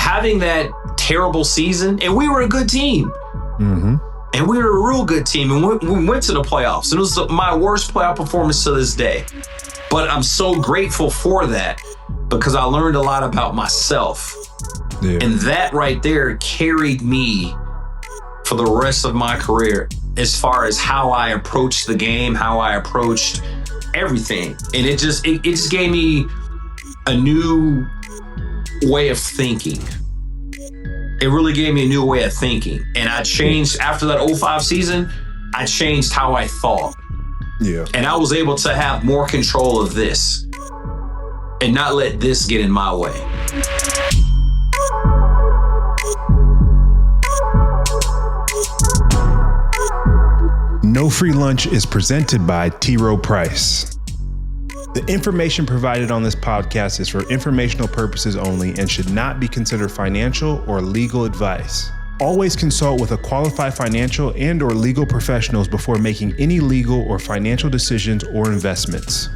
having that terrible season, and we were a good team. Mm-hmm. And we were a real good team, and we went to the playoffs. And it was my worst playoff performance to this day. But I'm so grateful for that because I learned a lot about myself. Yeah. And that right there carried me for the rest of my career as far as how I approached the game, how I approached everything. And it just gave me a new way of thinking. It really gave me a new way of thinking. And I changed after that 05 season, I changed how I thought. Yeah. And I was able to have more control of this and not let this get in my way. No Free Lunch is presented by T. Rowe Price. The information provided on this podcast is for informational purposes only and should not be considered financial or legal advice. Always consult with a qualified financial and or legal professionals before making any legal or financial decisions or investments.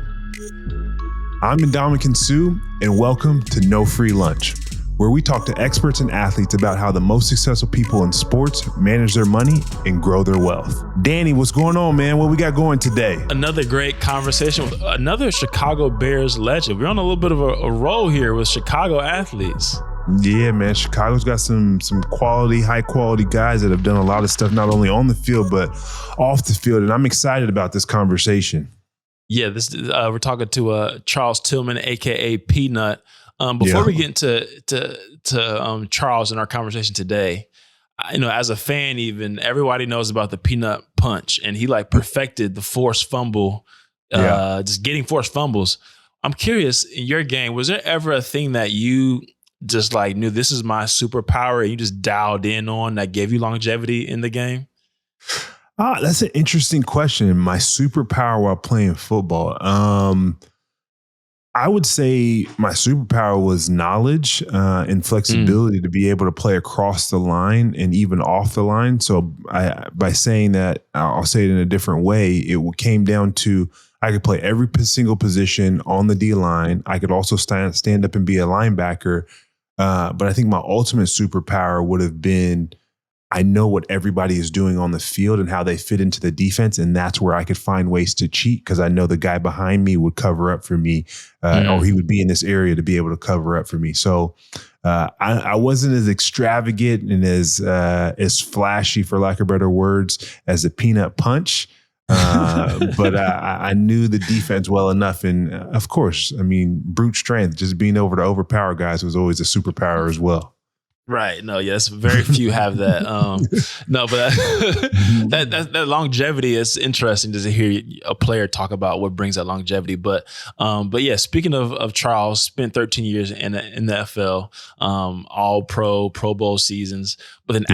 I'm Ndamukong Suh, and welcome to No Free Lunch, where we talk to experts and athletes about how the most successful people in sports manage their money and grow their wealth. Danny, what's going on, man? What we got going today? Another great conversation with another Chicago Bears legend. We're on a little bit of a roll here with Chicago athletes. Yeah, man. Chicago's got some quality, high quality guys that have done a lot of stuff, not only on the field, but off the field. And I'm excited about this conversation. Yeah, we're talking to Charles Tillman, a.k.a. Peanut. Before we get into Charles in our conversation today, as a fan, even everybody knows about the peanut punch, and he perfected the forced fumble, just getting forced fumbles. I'm curious, in your game, was there ever a thing that you just knew this is my superpower and you just dialed in on that gave you longevity in the game? That's an interesting question. My superpower while playing football. I would say my superpower was knowledge and flexibility to be able to play across the line and even off the line. So by saying that, I'll say it in a different way. It came down to I could play every single position on the D line. I could also stand up and be a linebacker. But I think my ultimate superpower would have been I know what everybody is doing on the field and how they fit into the defense. And that's where I could find ways to cheat because I know the guy behind me would cover up for me or he would be in this area to be able to cover up for me. So I wasn't as extravagant and as flashy, for lack of better words, as a peanut punch. But I knew the defense well enough. And of course, brute strength, just being able to overpower guys was always a superpower as well. Right. No, yes. Very few have that. No, but that longevity is interesting to hear a player talk about what brings that longevity. But yeah, speaking of Charles, spent 13 years in the NFL, All-Pro, Pro Bowl seasons. But then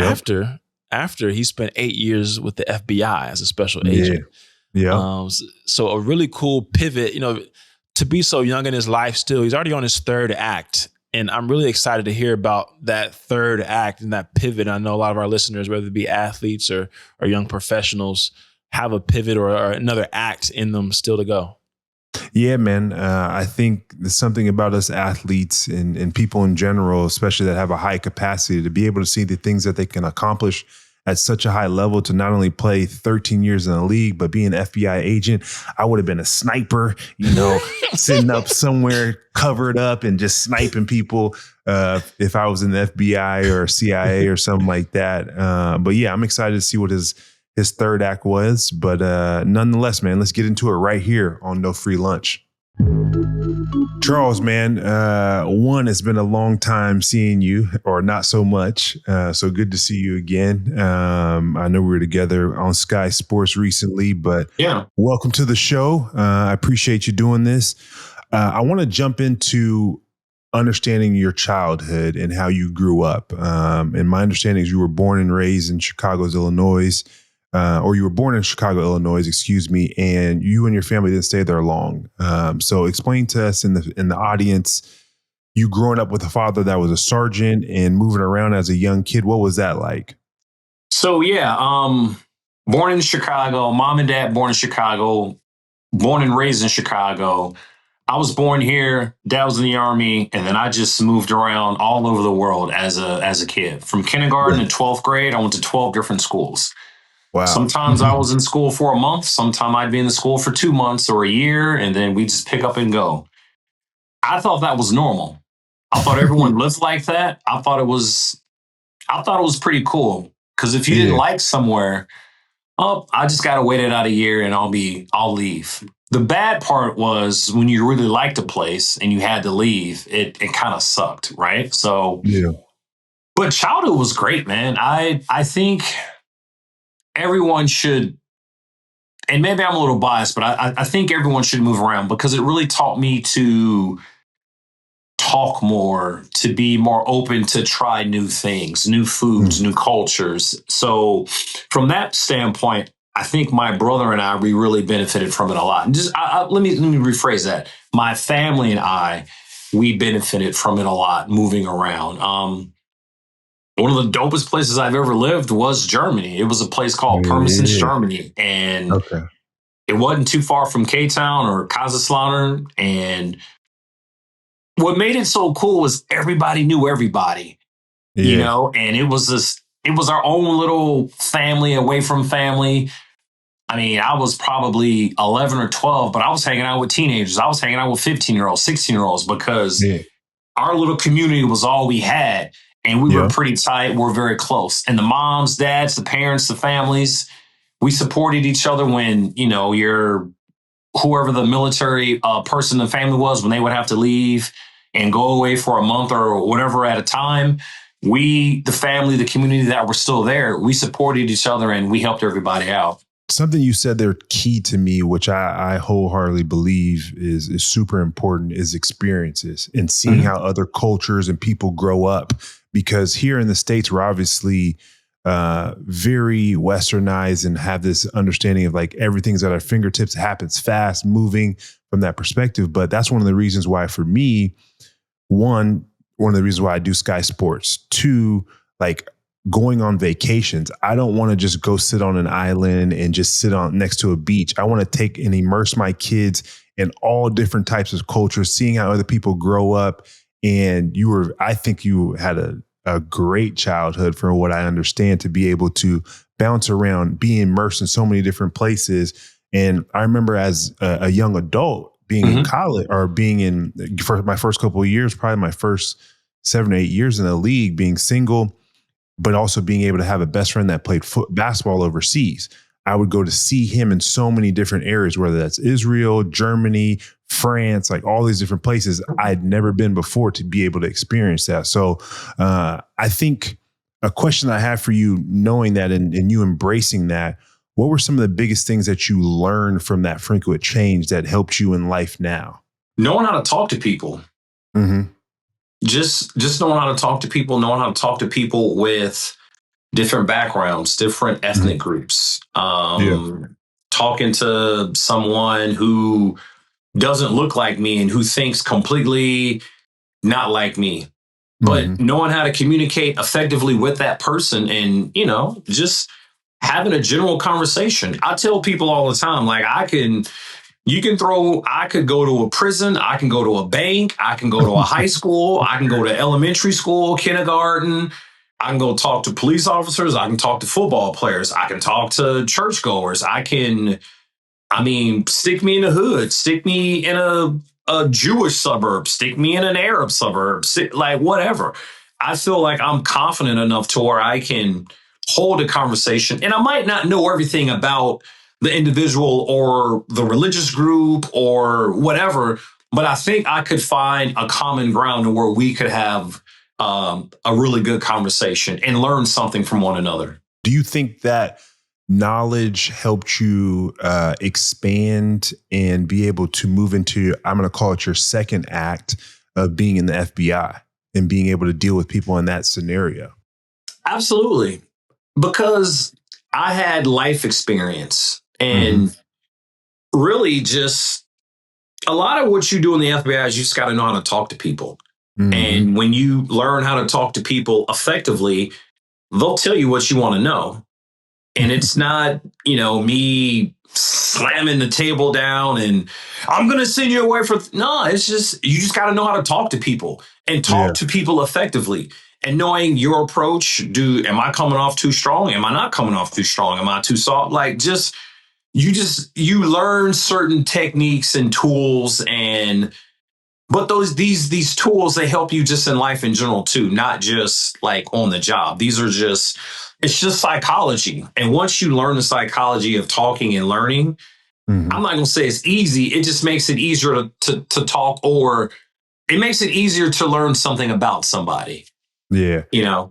after he spent 8 years with the FBI as a special agent. Yeah. So a really cool pivot, to be so young in his life still, he's already on his third act. And I'm really excited to hear about that third act and that pivot. I know a lot of our listeners, whether it be athletes or young professionals, have a pivot or another act in them still to go. Yeah, man. I think there's something about us athletes and people in general, especially that have a high capacity to be able to see the things that they can accomplish at such a high level to not only play 13 years in the league, but be an FBI agent. I would have been a sniper, sitting up somewhere covered up and just sniping people if I was in the FBI or CIA or something like that. But yeah, I'm excited to see what his third act was. But nonetheless, man, let's get into it right here on No Free Lunch. Charles, man, it's been a long time seeing you, or not so much. So good to see you again. I know we were together on Sky Sports recently, but welcome to the show. I appreciate you doing this. I want to jump into understanding your childhood and how you grew up. And my understanding is you were born and raised in Chicago, Illinois. Or you were born in Chicago, Illinois, and you and your family didn't stay there long. So explain to us in the audience, you growing up with a father that was a sergeant and moving around as a young kid. What was that like? So, born in Chicago, mom and dad born in Chicago, born and raised in Chicago. I was born here, dad was in the Army, and then I just moved around all over the world as a kid. From kindergarten to 12th grade, I went to 12 different schools. Wow. Sometimes I was in school for a month. Sometimes I'd be in the school for 2 months or a year, and then we just pick up and go. I thought that was normal. I thought everyone lived like that. I thought it was pretty cool. Because if you didn't like somewhere, I just gotta wait it out a year and I'll leave. The bad part was when you really liked a place and you had to leave, it kind of sucked, right? So but childhood was great, man. I think everyone should, and maybe I'm a little biased, but I think everyone should move around because it really taught me to talk more, to be more open to try new things, new foods, new cultures. So from that standpoint, I think my brother and we really benefited from it a lot. And just let me rephrase that. My family and we benefited from it a lot, moving around. One of the dopest places I've ever lived was Germany. It was a place called Pirmasens, Germany. And it wasn't too far from K-Town or Kaiserslautern. And what made it so cool was everybody knew everybody, you know, and it was our own little family away from family. I mean, I was probably 11 or 12, but I was hanging out with teenagers. I was hanging out with 15-year-olds, 16-year-olds because our little community was all we had. And we were pretty tight. We're very close. And the moms, dads, the parents, the families, we supported each other when, you know, whoever the military person in the family was, when they would have to leave and go away for a month or whatever at a time, the family, the community that were still there, we supported each other and we helped everybody out. Something you said there key to me, which I wholeheartedly believe is super important, is experiences and seeing how other cultures and people grow up. Because here in the States, we're obviously very westernized and have this understanding of like everything's at our fingertips, happens fast, moving from that perspective. But that's one of the reasons why, for me, one of the reasons why I do Sky Sports. Two, like going on vacations. I don't want to just go sit on an island and just sit on next to a beach. I want to take and immerse my kids in all different types of cultures, seeing how other people grow up. And I think you had a great childhood, from what I understand, to be able to bounce around, be immersed in so many different places. And I remember as a young adult being in college, or being for my first couple of years, probably my first 7 or 8 years in the league, being single, but also being able to have a best friend that played basketball overseas. I would go to see him in so many different areas, whether that's Israel, Germany, France, like all these different places I'd never been before, to be able to experience that. So I think a question I have for you, knowing that and you embracing that, what were some of the biggest things that you learned from that frequent change that helped you in life now? Knowing how to talk to people. Just knowing how to talk to people, knowing how to talk to people with different backgrounds, different ethnic groups. Talking to someone who doesn't look like me and who thinks completely not like me, but knowing how to communicate effectively with that person and, you know, just having a general conversation. I tell people all the time, like I could go to a prison, I can go to a bank, I can go to a high school, I can go to elementary school, kindergarten, I can go talk to police officers, I can talk to football players, I can talk to churchgoers, stick me in the hood, stick me in a Jewish suburb, stick me in an Arab suburb, like whatever. I feel like I'm confident enough to where I can hold a conversation, and I might not know everything about the individual or the religious group or whatever, but I think I could find a common ground where we could have a really good conversation and learn something from one another. Do you think that knowledge helped you expand and be able to move into, I'm going to call it your second act of being in the FBI and being able to deal with people in that scenario? Absolutely. Because I had life experience and really just a lot of what you do in the FBI is you just got to know how to talk to people. And when you learn how to talk to people effectively, they'll tell you what you want to know. And it's not, me slamming the table down and I'm going to send you away for. No, it's just, you just got to know how to talk to people and talk to people effectively. And knowing your approach, am I coming off too strong? Am I not coming off too strong? Am I too soft? Like you learn certain techniques and tools but these tools, they help you just in life in general too, not just like on the job. It's just psychology. And once you learn the psychology of talking and learning, I'm not going to say it's easy. It just makes it easier to talk, or it makes it easier to learn something about somebody. Yeah. No.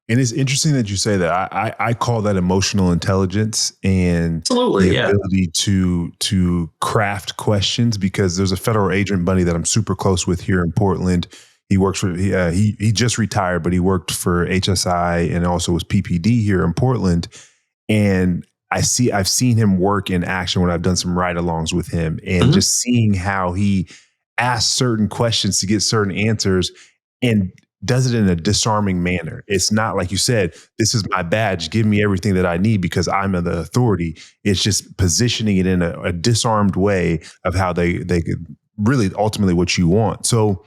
And it's interesting that you say that. I call that emotional intelligence and Absolutely, the ability to craft questions, because there's a federal agent buddy that I'm super close with here in Portland. He works for he just retired, but he worked for HSI and also was PPD here in Portland. And I've seen him work in action when I've done some ride-alongs with him, and just seeing how he asks certain questions to get certain answers and does it in a disarming manner. It's not like you said, this is my badge, give me everything that I need because I'm the authority. It's just positioning it in a disarmed way of how they could really ultimately what you want. So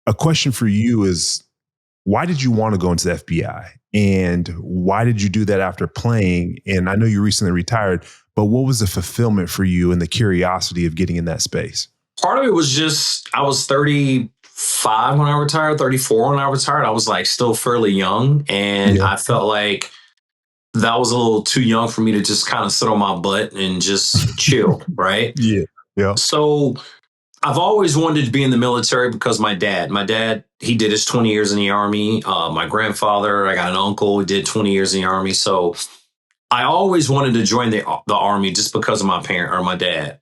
a question for you is, why did you want to go into the FBI? And why did you do that after playing? And I know you recently retired, but what was the fulfillment for you and the curiosity of getting in that space? Part of it was just, I was 35 when I retired, 34 when I retired. I was like still fairly young. And I felt like that was a little too young for me to just kind of sit on my butt and just chill. Right. Yeah. So I've always wanted to be in the military because my dad, he did his 20 years in the Army. My grandfather, I got an uncle who did 20 years in the Army. So I always wanted to join the Army just because of my dad.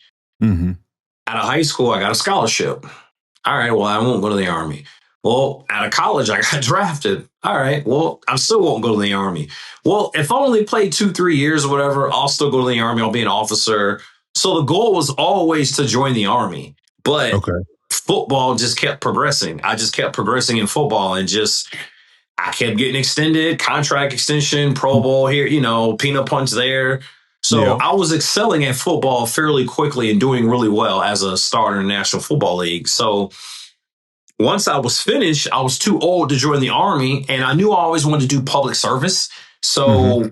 Out of high school, I got a scholarship. All right, well, I won't go to the Army. Well, out of college, I got drafted. All right, well, I still won't go to the Army. Well, if I only play 2-3 years or whatever, I'll still go to the Army. I'll be an officer. So the goal was always to join the Army. But football just kept progressing. I just kept progressing in football and I kept getting extended, contract extension, Pro Bowl here, peanut punch there. So I was excelling at football fairly quickly and doing really well as a starter in the National Football League. So once I was finished, I was too old to join the Army, and I knew I always wanted to do public service. So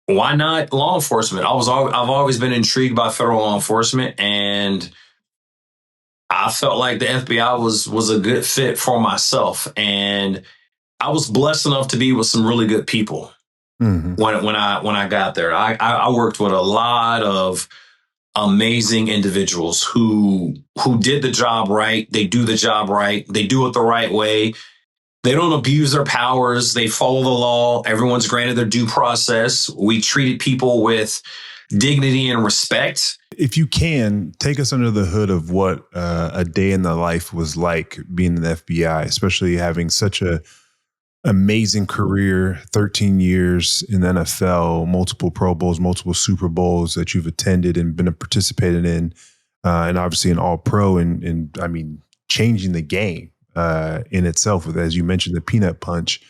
why not law enforcement? I've always been intrigued by federal law enforcement, and I felt like the FBI was a good fit for myself. And I was blessed enough to be with some really good people. When I got there, I worked with a lot of amazing individuals who did the job right. They do the job right. They do it the right way. They don't abuse their powers. They follow the law. Everyone's granted their due process. We treated people with dignity and respect. If you can, take us under the hood of what a day in the life was like being in the FBI, especially having such a amazing career, 13 years in the NFL, multiple Pro Bowls, multiple Super Bowls that you've attended and been participated in, and obviously an All-Pro, and I mean, changing the game in itself with, as you mentioned, the peanut punch.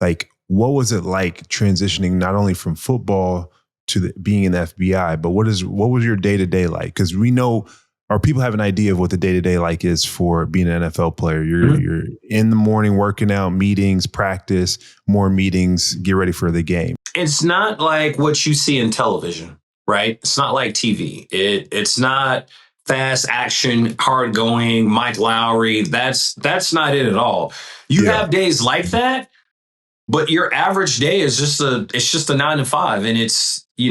Like, what was it like transitioning not only from football to being in the FBI, but what was your day-to-day like? Because we know, or people have an idea of what the day-to-day like is for being an NFL player. You're in the morning working out, meetings, practice, more meetings, get ready for the game. It's not like what you see in television, right? It's not like TV. It's not fast action, hard going, Mike Lowry. That's not it at all. You have days like that, but your average day is just a 9 to 5. And it's, you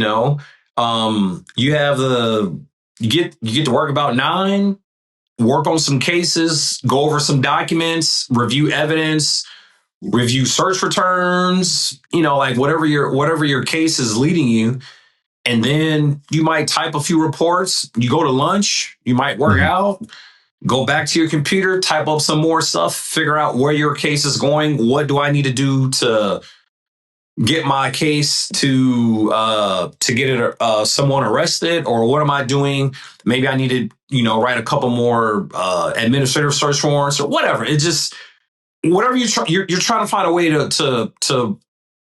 get to work about 9, work on some cases, go over some documents, review evidence, review search returns, like whatever your case is leading you. And then you might type a few reports, you go to lunch, you might work out, go back to your computer, type up some more stuff, figure out where your case is going. What do I need to do to get my case to get someone arrested, or what am I doing? Maybe I need to, write a couple more administrative search warrants or whatever. It's just whatever you're trying to find a way to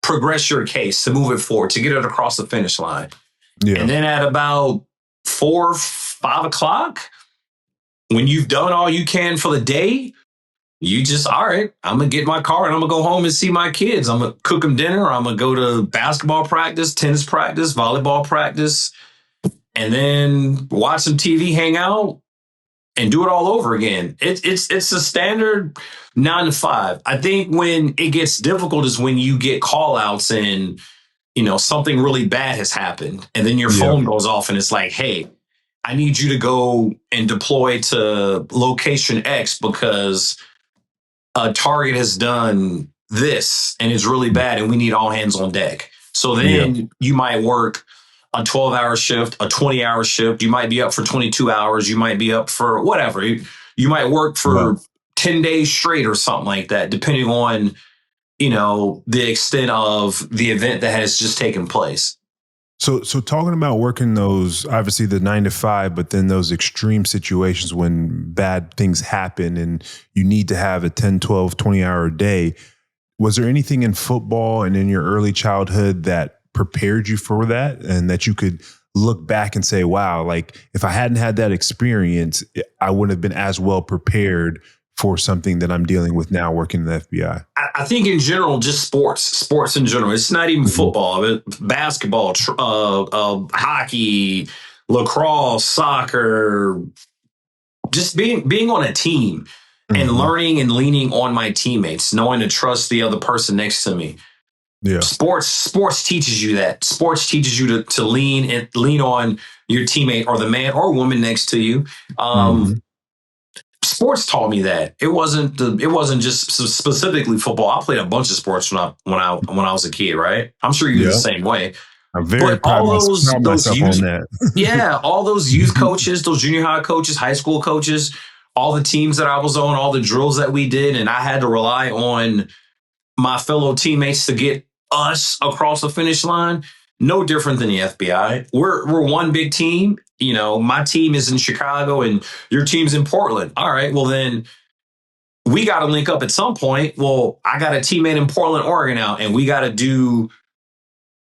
progress your case, to move it forward, to get it across the finish line. Yeah. And then at about 4, 5 o'clock, when you've done all you can for the day, you just, all right, I'm going to get in my car and I'm going to go home and see my kids. I'm going to cook them dinner. I'm going to go to basketball practice, tennis practice, volleyball practice, and then watch some TV, hang out, and do it all over again. It's a standard 9 to 5. I think when it gets difficult is when you get call outs and, something really bad has happened. And then your phone goes off and it's like, hey, I need you to go and deploy to location X because a target has done this and it's really bad and we need all hands on deck. So then you might work a 12-hour shift, a 20-hour shift. You might be up for 22 hours. You might be up for whatever. You might work for 10 days straight or something like that, depending on, the extent of the event that has just taken place. So talking about working those, obviously the 9 to 5, but then those extreme situations when bad things happen and you need to have a 10, 12, 20-hour day. Was there anything in football and in your early childhood that prepared you for that and that you could look back and say, wow, like if I hadn't had that experience, I wouldn't have been as well prepared for something that I'm dealing with now working in the FBI? I think in general, just sports in general. It's not even football, basketball, hockey, lacrosse, soccer, just being on a team and learning and leaning on my teammates, knowing to trust the other person next to me. Yeah. Sports teaches you that. Sports teaches you to lean on your teammate or the man or woman next to you. Sports taught me that. It wasn't just specifically football. I played a bunch of sports when I was a kid, right? I'm sure you're the same way. I'm very proud of myself on that. Yeah, all those youth coaches, those junior high coaches, high school coaches, all the teams that I was on, all the drills that we did, and I had to rely on my fellow teammates to get us across the finish line. No different than the FBI. We're one big team. My team is in Chicago and your team's in Portland. All right, well then we got to link up at some point. Well, I got a teammate in Portland, Oregon now, and we got to do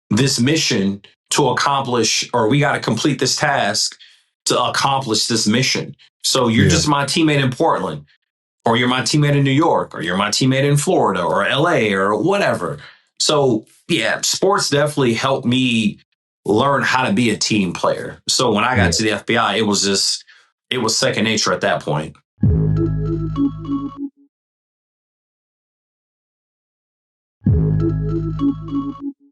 this mission to accomplish, or we got to complete this task to accomplish this mission. So you're just my teammate in Portland, or you're my teammate in New York, or you're my teammate in Florida or LA or whatever. So yeah, sports definitely helped me learn how to be a team player. So when I got to the FBI, it was second nature at that point.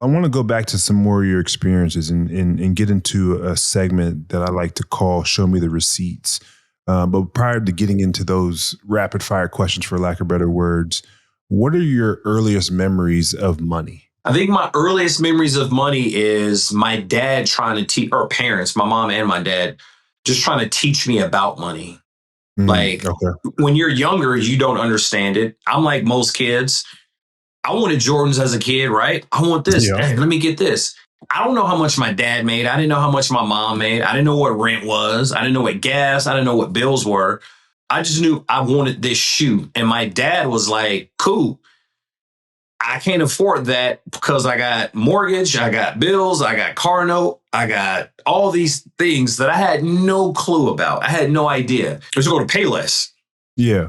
I want to go back to some more of your experiences and get into a segment that I like to call Show Me the Receipts. But prior to getting into those rapid fire questions, for lack of better words, what are your earliest memories of money? I think my earliest memories of money is my dad trying to teach, or parents, my mom and my dad, just trying to teach me about money. When you're younger, you don't understand it. I'm like most kids. I wanted Jordans as a kid, right? I want this. Yeah. Hey, let me get this. I don't know how much my dad made. I didn't know how much my mom made. I didn't know what rent was. I didn't know what gas. I didn't know what bills were. I just knew I wanted this shoe. And my dad was like, cool. I can't afford that because I got mortgage, I got bills, I got car note, I got all these things that I had no clue about. I had no idea. I was going to pay less. Yeah.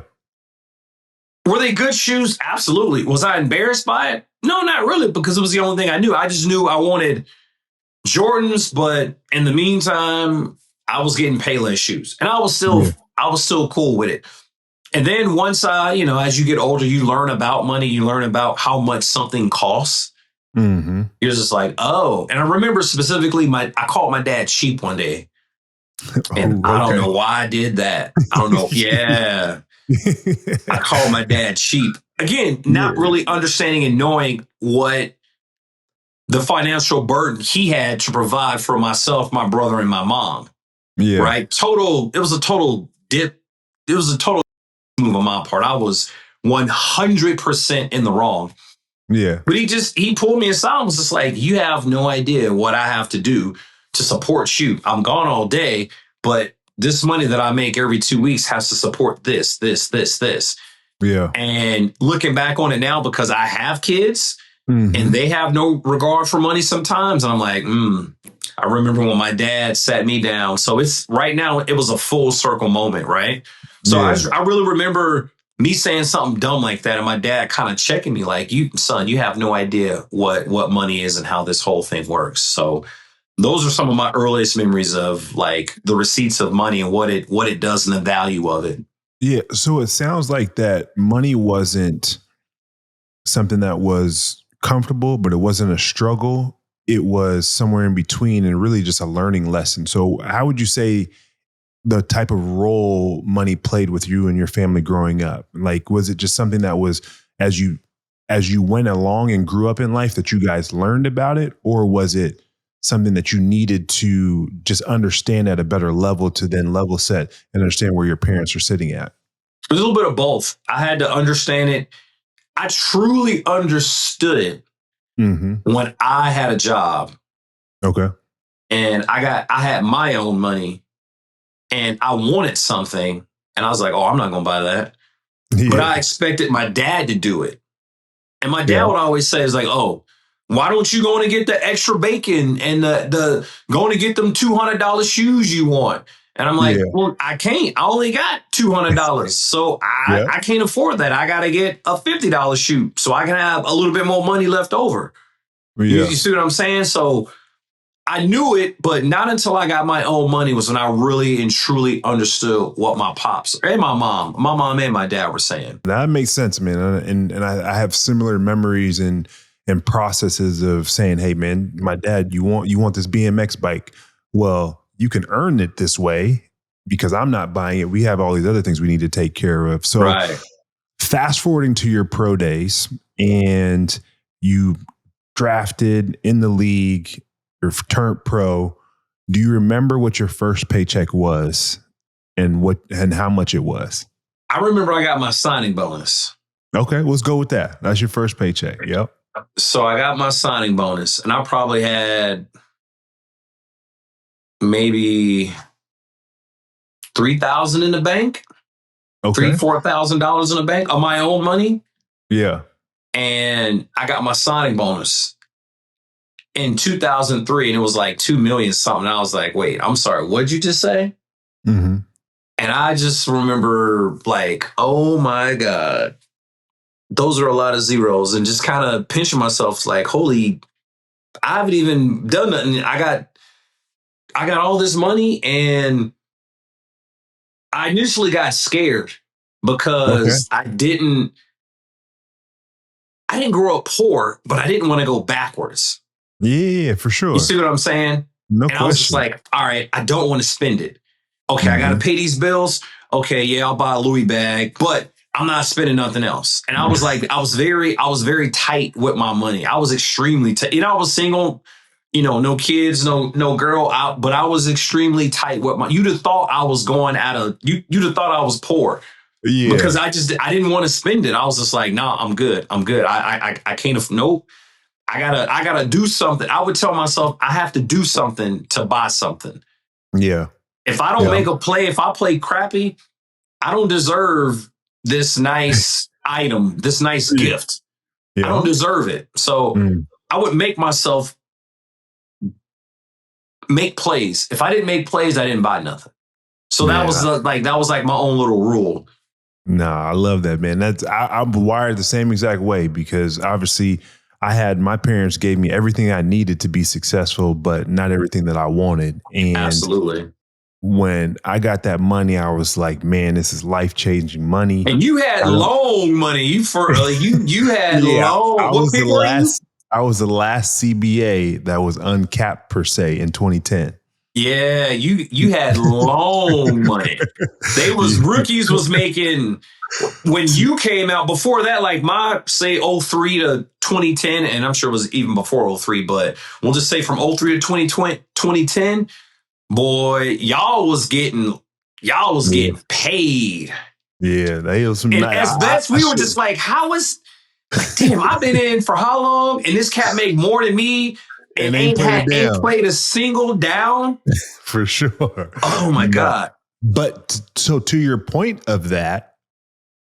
Were they good shoes? Absolutely. Was I embarrassed by it? No, not really, because it was the only thing I knew. I just knew I wanted Jordans, but in the meantime, I was getting Payless shoes, and I was still cool with it. And then once as you get older, you learn about money, you learn about how much something costs. Mm-hmm. You're just like, oh. And I remember specifically, I called my dad cheap one day, and I don't know why I did that. I don't know. Yeah. I called my dad cheap. Again, not really understanding and knowing what the financial burden he had to provide for myself, my brother, and my mom. Yeah. Right. It was a total dip. It was a total move on my part. I was 100% in the wrong. Yeah. But he pulled me aside and was just like, you have no idea what I have to do to support you. I'm gone all day, but this money that I make every 2 weeks has to support this. Yeah. And looking back on it now, because I have kids, and they have no regard for money sometimes. And I'm like, I remember when my dad sat me down. So it's right now, it was a full circle moment, right? So I really remember me saying something dumb like that, and my dad kind of checking me like, son, you have no idea what money is and how this whole thing works. So those are some of my earliest memories of like the receipts of money and what it does and the value of it. Yeah. So it sounds like that money wasn't something that was comfortable, but it wasn't a struggle. It was somewhere in between and really just a learning lesson. So how would you say the type of role money played with you and your family growing up? Like, was it just something that was as you went along and grew up in life that you guys learned about it? Or was it something that you needed to just understand at a better level to then level set and understand where your parents are sitting at? A little bit of both. I had to understand it. I truly understood it when I had a job. Okay. And I had my own money and I wanted something. And I was like, oh, I'm not going to buy that. Yeah. But I expected my dad to do it. And my dad would always say, is like, oh, why don't you go and get the extra bacon and the going to get them $200 shoes you want? And I'm like, well, I can't. I only got $200. So I can't afford that. I got to get a $50 shoe so I can have a little bit more money left over. Yeah. You see what I'm saying? So I knew it, but not until I got my own money was when I really and truly understood what my pops and my mom and my dad were saying. That makes sense, man. And I have similar memories and processes of saying, hey, man, my dad, you want this BMX bike? Well, you can earn it this way because I'm not buying it. We have all these other things we need to take care of. So fast forwarding to your pro days and you drafted in the league, you're turned pro. Do you remember what your first paycheck was and how much it was? I remember I got my signing bonus. Okay, let's go with that. That's your first paycheck. Yep. So I got my signing bonus and I probably had maybe $3,000 in the bank. Okay. $4,000 in the bank of my own money. Yeah. And I got my signing bonus in 2003 and it was like 2 million something. I was like, wait, I'm sorry. What'd you just say? And I just remember like, oh my God, those are a lot of zeros, and just kind of pinching myself like, holy, I haven't even done nothing. I got all this money, and I initially got scared because I didn't grow up poor, but I didn't want to go backwards. Yeah, for sure. You see what I'm saying? No question. I was just like, all right, I don't want to spend it. Okay, I got to pay these bills. Okay, yeah, I'll buy a Louis bag, but I'm not spending nothing else. And I was like, I was very tight with my money. I was extremely tight. I was single, no kids, no girl out, but I was extremely tight with my, you'd have thought I was going you'd have thought I was poor. Yeah. Because I didn't want to spend it. I was just like, nah, I'm good. I can't, nope. I gotta do something. I would tell myself I have to do something to buy something. Yeah. If I don't make a play, if I play crappy, I don't deserve this nice item, this nice gift. Yeah. I don't deserve it. So I would make myself make plays. If I didn't make plays, I didn't buy nothing. So that was like my own little rule. Nah, I love that, man. I'm wired the same exact way because obviously my parents gave me everything I needed to be successful, but not everything that I wanted. And absolutely. When I got that money, I was like, man, this is life-changing money. And you had loan money. You had loan. I was the last CBA that was uncapped per se in 2010. Yeah, you had loan money. Rookies was making when you came out. Before that, like my say 03 to 2010, and I'm sure it was even before 03, but we'll just say from 03 to 2010. Boy, y'all was getting paid. Yeah, they was some. And as best, we were just like, damn, I've been in for how long? And this cat make more than me and ain't played a single down. For sure. Oh my God. But so to your point of that,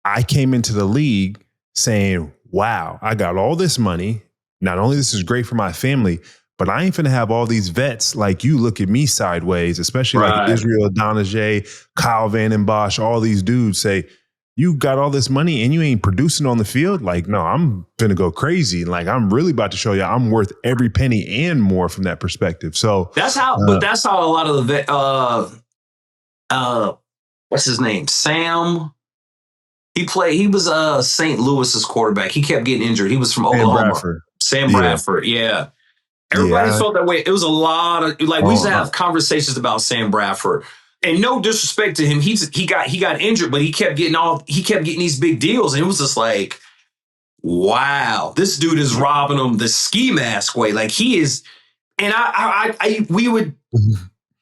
I came into the league saying, wow, I got all this money. not only this is great for my family, but I ain't finna have all these vets like you look at me sideways, especially like Israel Donajay, Kyle Van Bosch, all these dudes say, you got all this money and you ain't producing on the field? Like, no, I'm finna go crazy. Like, I'm really about to show you I'm worth every penny and more from that perspective. So that's how, but that's how a lot of the what's his name? Sam. He was St. Louis's quarterback. He kept getting injured. He was from Oklahoma. Sam Bradford. Yeah. Everybody felt that way. It was a lot of we used to have conversations about Sam Bradford. And no disrespect to him, he got injured, but he kept getting these big deals, and it was just like, wow, this dude is robbing him the ski mask way. Like he is, and I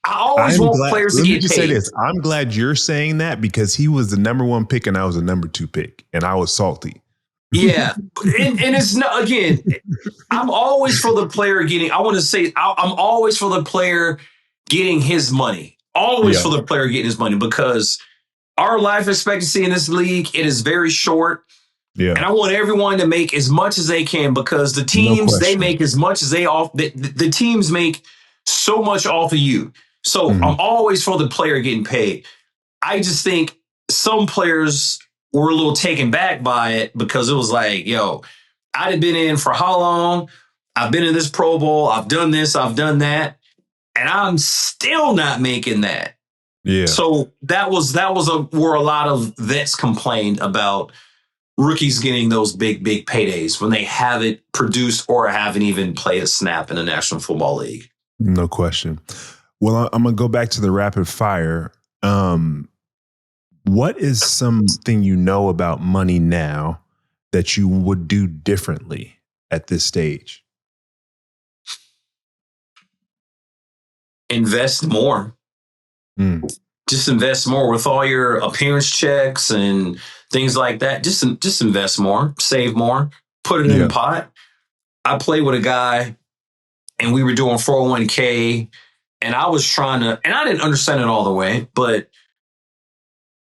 always want players to get paid. Let me just say this: I'm glad you're saying that because he was the number 1 pick and I was the number 2 pick, and I was salty. Yeah, and it's not, again, I'm always for the player getting. I want to say I'm always for the player getting his money. Always for the player getting his money, because our life expectancy in this league, it is very short. Yeah. And I want everyone to make as much as they can, because the teams, they make as much as the teams make so much off of you. So I'm always for the player getting paid. I just think some players were a little taken back by it, because it was like, yo, I'd have been in for how long? I've been in this Pro Bowl. I've done this. I've done that. And I'm still not making that. Yeah. So that was where a lot of vets complained about rookies getting those big paydays when they haven't produced or haven't even played a snap in the National Football League. No question. Well, I'm going to go back to the rapid fire. What is something you know about money now that you would do differently at this stage? Invest more. Just invest more with all your appearance checks and things like that. Just invest more, save more, put it in a pot. I played with a guy and we were doing 401k, and I was trying to, and I didn't understand it all the way, but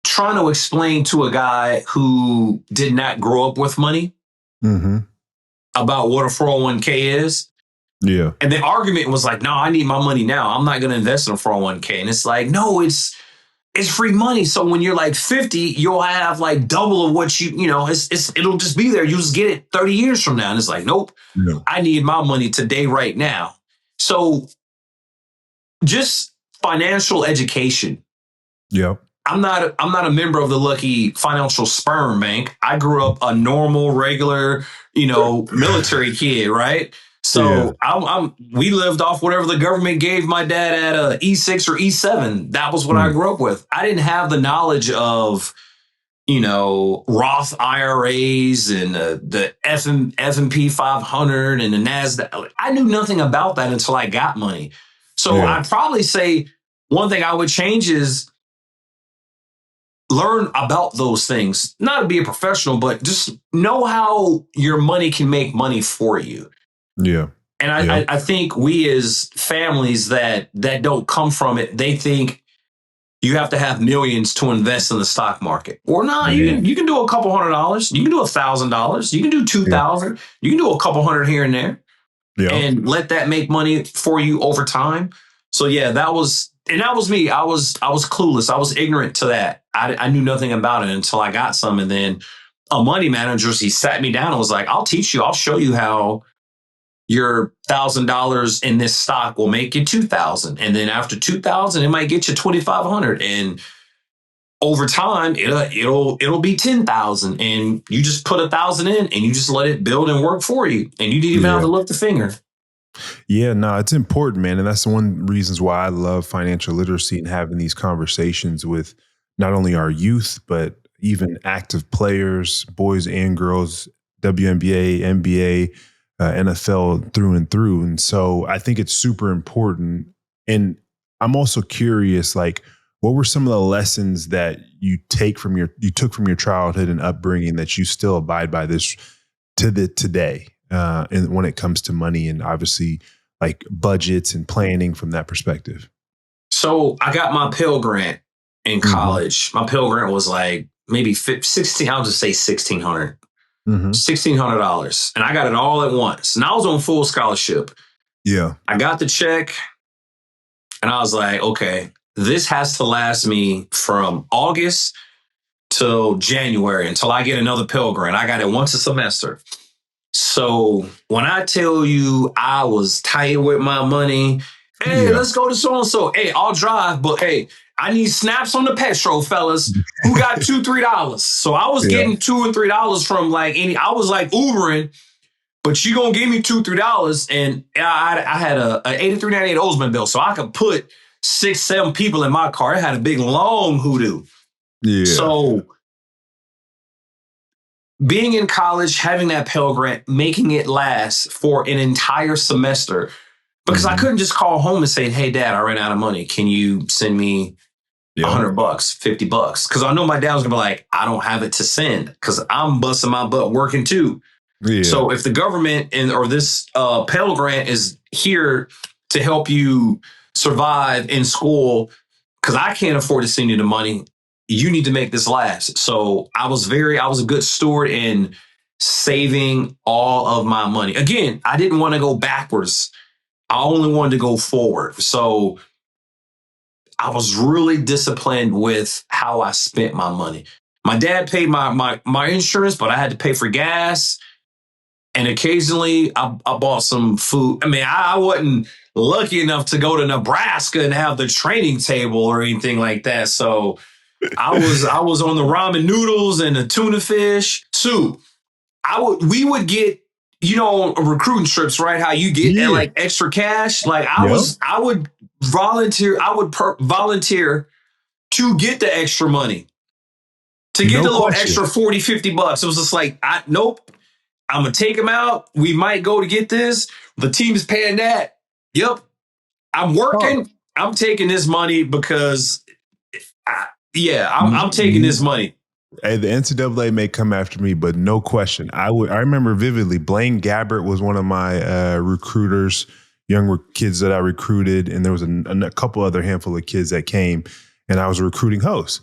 trying to explain to a guy who did not grow up with money about what a 401k is. Yeah. And the argument was like, no, I need my money now. I'm not going to invest in a 401k. And it's like, no, it's free money. So when you're like 50, you'll have like double of what it'll just be there. You'll just get it 30 years from now. And it's like, nope, I need my money today, right now. So just financial education. Yeah. I'm not a member of the Lucky Financial Sperm Bank. I grew up a normal, regular, military kid, right? So we lived off whatever the government gave my dad at a E6 or E7. That was what I grew up with. I didn't have the knowledge of, Roth IRAs and the S&P 500 and the NASDAQ. I knew nothing about that until I got money. So I'd probably say one thing I would change is learn about those things. Not to be a professional, but just know how your money can make money for you. Yeah. And I think we as families that don't come from it, they think you have to have millions to invest in the stock market. Or not, you can do a couple $100. You can do $1,000. You can do $2,000. You can do a couple hundred here and there. Yeah. And let that make money for you over time. So that was me. I was clueless. I was ignorant to that. I knew nothing about it until I got some. And then a money manager, he sat me down and was like, I'll teach you. I'll show you how your $1,000 in this stock will make you $2,000. And then after $2,000, it might get you $2,500. And over time, it'll be $10,000. And you just put $1,000 in and you just let it build and work for you. And you didn't even have to lift the finger. Yeah, no, it's important, man. And that's one of the reasons why I love financial literacy and having these conversations with not only our youth, but even active players, boys and girls, WNBA, NBA, NFL through and through. And so I think it's super important. And I'm also curious, like, what were some of the lessons that you took from your childhood and upbringing that you still abide by this today? And when it comes to money and obviously like budgets and planning from that perspective. So I got my Pell Grant in college. My Pell Grant was like maybe 16. I'll just say $1,600. $1,600. And I got it all at once. And I was on full scholarship. Yeah. I got the check and I was like, okay, this has to last me from August till January until I get another Pell Grant. I got it once a semester. So when I tell you I was tight with my money, hey, let's go to so-and-so. Hey, I'll drive, but hey, I need snaps on the petrol, fellas. Who got $2-3? So I was getting $2 or $3 from like I was like Ubering, but you gonna give me $2-3, and I had a 8398 Oldsmobile, so I could put 6-7 people in my car. It had a big long hoodoo. Yeah. So being in college, having that Pell Grant, making it last for an entire semester, because I couldn't just call home and say, hey, Dad, I ran out of money. Can you send me $100, $50? Because I know my dad was going to be like, I don't have it to send because I'm busting my butt working too. Yeah. So if the government or this Pell Grant is here to help you survive in school, because I can't afford to send you the money, you need to make this last. So I was a good steward in saving all of my money. Again, I didn't want to go backwards. I only wanted to go forward. So I was really disciplined with how I spent my money. My dad paid my insurance, but I had to pay for gas. And occasionally I bought some food. I mean, I wasn't lucky enough to go to Nebraska and have the training table or anything like that. So I was on the ramen noodles and the tuna fish soup. We would get, recruiting trips, right? How you get like extra cash. Like I would volunteer. I would volunteer to get the extra money, to get the little extra $40, $50. It was just like, nope. I'm going to take them out. We might go to get this. The team's paying that. Yep. I'm working. I'm taking this money because, I'm taking this money. Hey, the NCAA may come after me, but no question. I remember vividly, Blaine Gabbert was one of my recruiters, young kids that I recruited, and there was a couple other handful of kids that came, and I was a recruiting host.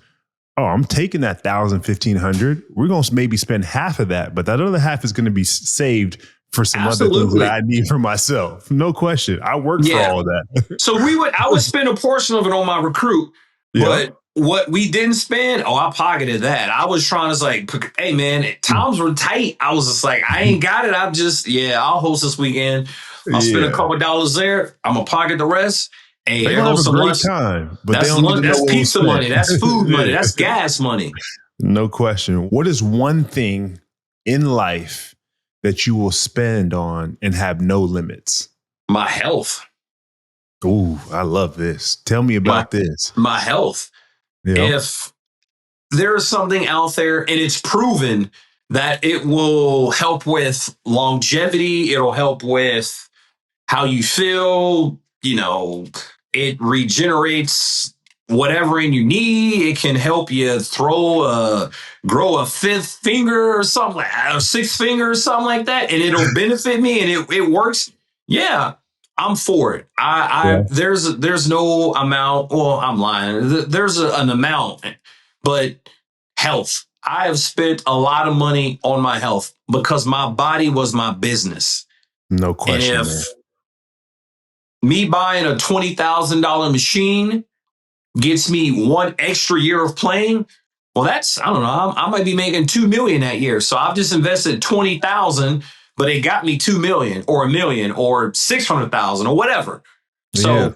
Oh, I'm taking that $1,000, $1,500. We're going to maybe spend half of that, but that other half is going to be saved for some other things that I need for myself. No question. I work for all of that. So I would spend a portion of it on my recruit, but what we didn't spend, I pocketed that. I was trying to like, hey man, times were tight. I was just like, I ain't got it. I'm just, I'll host this weekend. I'll spend a couple of dollars there. I'm going to pocket the rest. Hey, they have a great time, but that's pizza money. That's food money. That's gas money. No question. What is one thing in life that you will spend on and have no limits? My health. Ooh, I love this. Tell me about this. My health. Yeah. If there is something out there and it's proven that it will help with longevity, it'll help with how you feel, it regenerates whatever in your knee. It can help you grow a fifth finger or something, like a sixth finger or something like that, and it'll benefit me and it works. Yeah, I'm for it. There's no amount. Well, I'm lying. There's an amount, but health. I have spent a lot of money on my health because my body was my business. No question. And if me buying a $20,000 machine gets me one extra year of playing, well, I don't know. I might be making $2 million that year. So I've just invested $20,000, but it got me $2 million or $1 million or $600,000 or whatever. So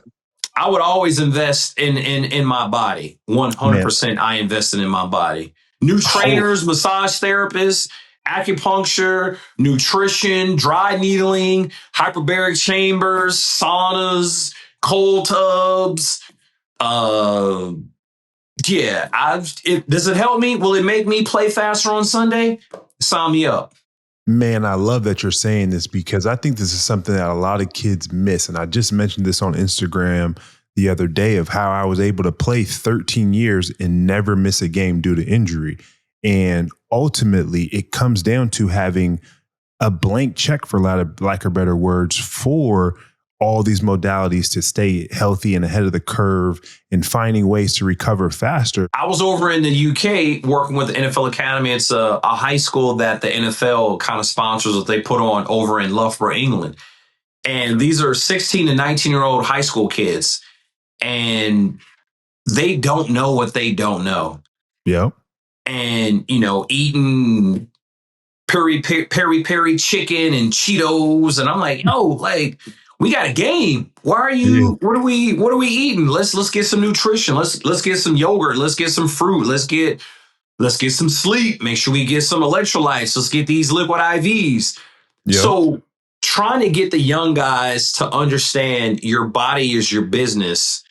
I would always invest in my body. 100%. I invested in my body. New trainers, massage therapists, acupuncture, nutrition, dry needling, hyperbaric chambers, saunas, cold tubs. Does it help me? Will it make me play faster on Sunday? Sign me up. Man, I love that you're saying this because I think this is something that a lot of kids miss. And I just mentioned this on Instagram the other day of how I was able to play 13 years and never miss a game due to injury. And ultimately, it comes down to having a blank check, for lack of better words, for all these modalities to stay healthy and ahead of the curve and finding ways to recover faster. I was over in the UK working with the NFL Academy. It's a high school that the NFL kind of sponsors that they put on over in Loughborough, England. And these are 16 to 19-year-old high school kids. And they don't know what they don't know. Yep. And, eating peri chicken and Cheetos. And I'm like, yo, like, we got a game. Why are you, what are we eating? Let's get some nutrition. Let's get some yogurt. Let's get some fruit. Let's get some sleep. Make sure we get some electrolytes. Let's get these liquid IVs. Yep. So trying to get the young guys to understand your body is your business.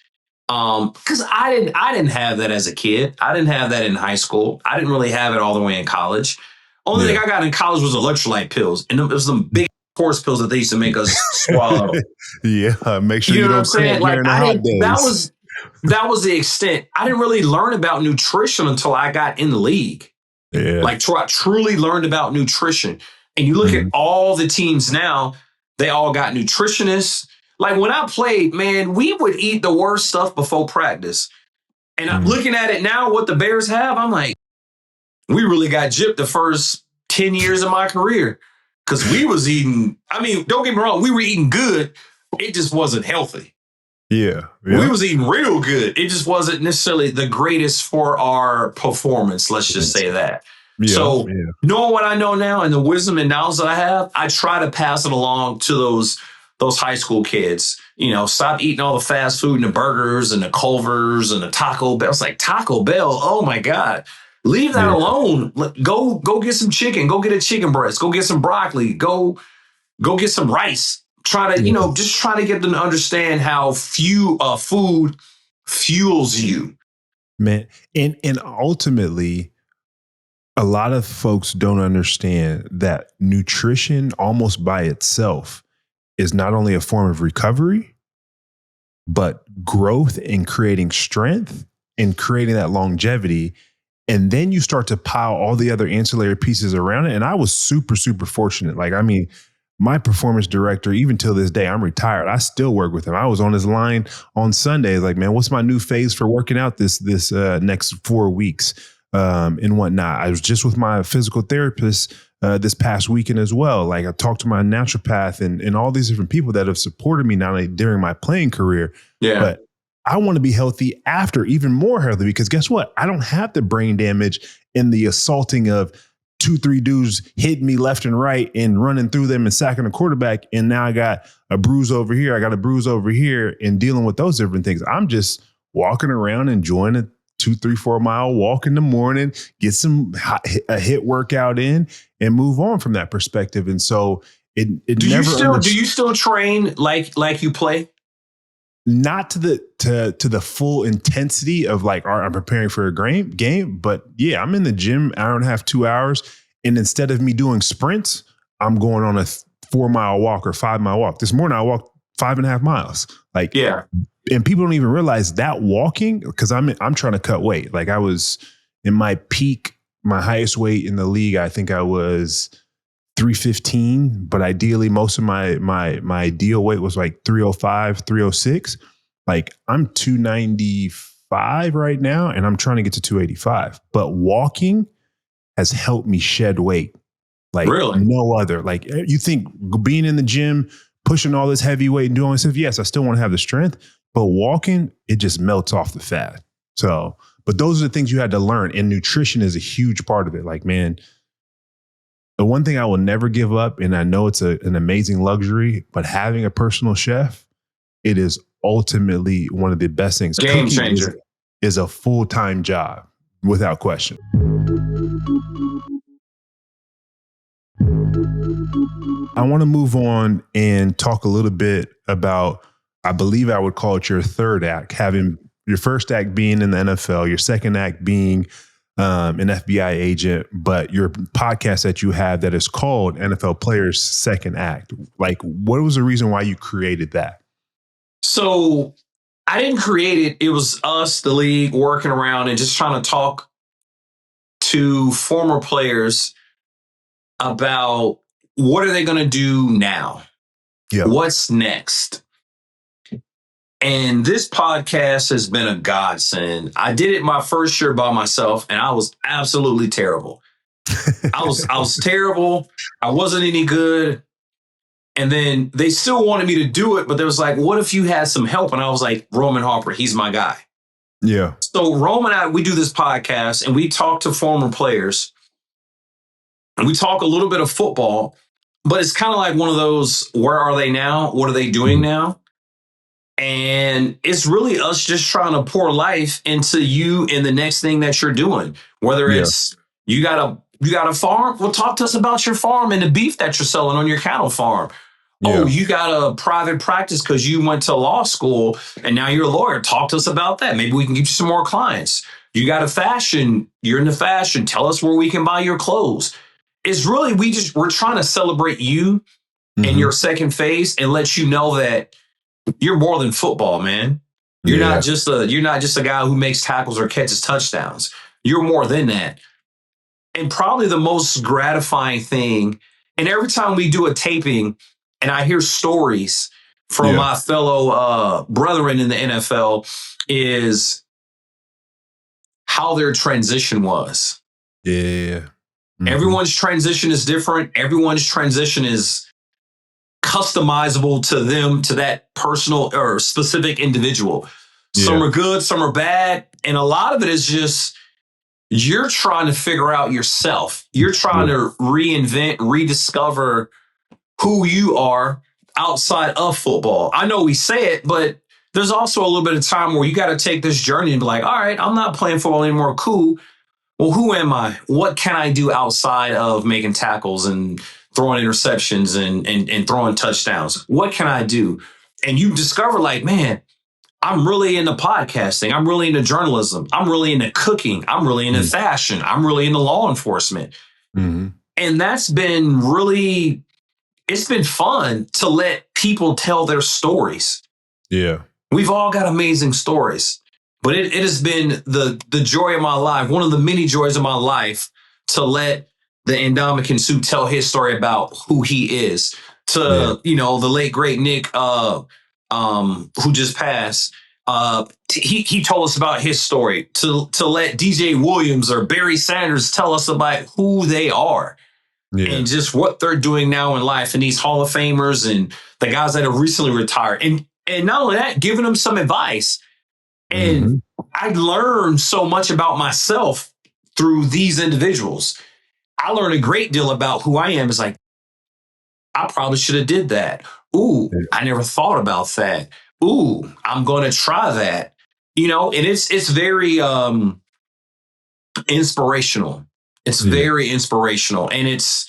Because I didn't have that as a kid. I didn't have that in high school. I didn't really have it all the way in college. Only thing I got in college was electrolyte pills. And it was some big horse pills that they used to make us swallow. Make sure you know what don't I'm saying? Like that was the extent. I didn't really learn about nutrition until I got in the league. Yeah. Like I truly learned about nutrition. And you look at all the teams now, they all got nutritionists. Like when I played, man, we would eat the worst stuff before practice. And I'm looking at it now, what the Bears have, I'm like, we really got gypped the first 10 years of my career. Because we was eating, don't get me wrong, we were eating good. It just wasn't healthy. Yeah. We was eating real good. It just wasn't necessarily the greatest for our performance. Let's just say that. So knowing what I know now and the wisdom and knowledge that I have, I try to pass it along to those high school kids. Stop eating all the fast food and the burgers and the Culvers and the Taco Bell. It's like Taco Bell. Oh my God. Leave that alone. Go get some chicken. Go get a chicken breast. Go get some broccoli. Go get some rice. Try to, just try to get them to understand how food fuels you. Man. And ultimately, a lot of folks don't understand that nutrition almost by itself is not only a form of recovery, but growth and creating strength and creating that longevity. And then you start to pile all the other ancillary pieces around it. And I was super, super fortunate. My performance director, even till this day, I'm retired. I still work with him. I was on his line on Sundays, like, man, what's my new phase for working out this next 4 weeks and whatnot. I was just with my physical therapist this past weekend as well. Like I talked to my naturopath and all these different people that have supported me not only during my playing career, but I want to be healthy after, even more healthy, because guess what? I don't have the brain damage and the assaulting of 2-3 dudes hitting me left and right and running through them and sacking the quarterback. And now I got a bruise over here. I got a bruise over here and dealing with those different things. I'm just walking around enjoying a 2-3-4 mile walk in the morning, get a hit workout in and move on from that perspective. And so it do you still train like you play? Not to the full intensity of like, all right, I'm preparing for a game, but yeah, I'm in the gym hour and a half, 2 hours. And instead of me doing sprints, I'm going on a 4-mile walk or 5-mile walk. This morning I walked 5.5 miles. And people don't even realize that walking, because I'm trying to cut weight. Like I was in my peak, my highest weight in the league, I think I was 315, but ideally most of my ideal weight was like 305, 306. Like I'm 295 right now and I'm trying to get to 285. But walking has helped me shed weight like no other. Like you think being in the gym, pushing all this heavy weight and doing all this stuff, yes, I still want to have the strength, but walking, it just melts off the fat. So, but those are the things you had to learn, and nutrition is a huge part of it. Like, man, the one thing I will never give up, and I know it's an amazing luxury, but having a personal chef, it is ultimately one of the best things. Game changer. Is a full-time job without question. I want to move on and talk a little bit about, I believe I would call it your third act, having your first act being in the NFL, your second act being an FBI agent, but your podcast that you have that is called NFL Players Second Act. Like, what was the reason why you created that? So I didn't create it. It was us, the league, working around and just trying to talk to former players about what are they going to do now? Yeah. What's next? And this podcast has been a godsend. I did it my first year by myself, and I was absolutely terrible. I was terrible. I wasn't any good. And then they still wanted me to do it, but they was like, what if you had some help? And I was like, Roman Harper, he's my guy. Yeah. So Roman and I, we do this podcast and we talk to former players and we talk a little bit of football, but it's kind of like one of those, where are they now? What are they doing now? And it's really us just trying to pour life into you and the next thing that you're doing. Whether it's you got a farm, well, talk to us about your farm and the beef that you're selling on your cattle farm. Yeah. Oh, you got a private practice because you went to law school and now you're a lawyer. Talk to us about that. Maybe we can get you some more clients. You got a fashion, you're into fashion. Tell us where we can buy your clothes. It's really, we're trying to celebrate you and your second phase and let you know that you're more than football, man. You're not just a guy who makes tackles or catches touchdowns. You're more than that. And probably the most gratifying thing, and every time we do a taping and I hear stories from my fellow brethren in the NFL, is how their transition was. Yeah. Everyone's transition is different. Everyone's transition is customizable to them, to that personal or specific individual. Some are good, some are bad. And a lot of it is just, you're trying to figure out yourself. You're trying to reinvent, rediscover who you are outside of football. I know we say it, but there's also a little bit of time where you got to take this journey and be like, all right, I'm not playing football anymore. Cool. Well, who am I? What can I do outside of making tackles and throwing interceptions and throwing touchdowns? What can I do? And you discover, like, man, I'm really into podcasting. I'm really into journalism. I'm really into cooking. I'm really into fashion. I'm really into law enforcement. And that's been really, it's been fun to let people tell their stories. Yeah. We've all got amazing stories, but it has been the joy of my life, one of the many joys of my life, to let the Ndamukong Suh tell his story about who he is. To, the late, great Nick, who just passed, he told us about his story. To let DJ Williams or Barry Sanders tell us about who they are and just what they're doing now in life, and these Hall of Famers and the guys that have recently retired. And not only that, giving them some advice. And I learned so much about myself through these individuals. I learned a great deal about who I am. It's like, I probably should have did that. Ooh, I never thought about that. Ooh, I'm going to try that. And it's very inspirational. It's very inspirational. And it's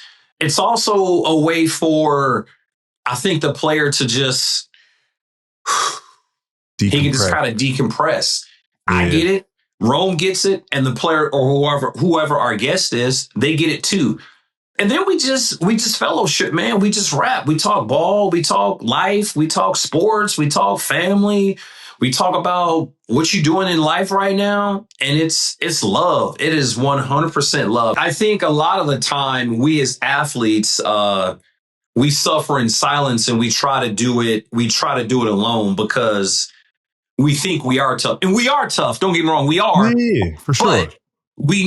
also a way for, I think, the player to just, he can just kind of decompress. I get it. Rome gets it. And the player or whoever our guest is, they get it too. And then we just fellowship, man. We just rap. We talk ball. We talk life. We talk sports. We talk family. We talk about what you're doing in life right now. And it's love. It is 100% love. I think a lot of the time we as athletes, we suffer in silence and we try to do it. We try to do it alone because we think we are tough. And we are tough. Don't get me wrong. We are. Yeah, for sure. But we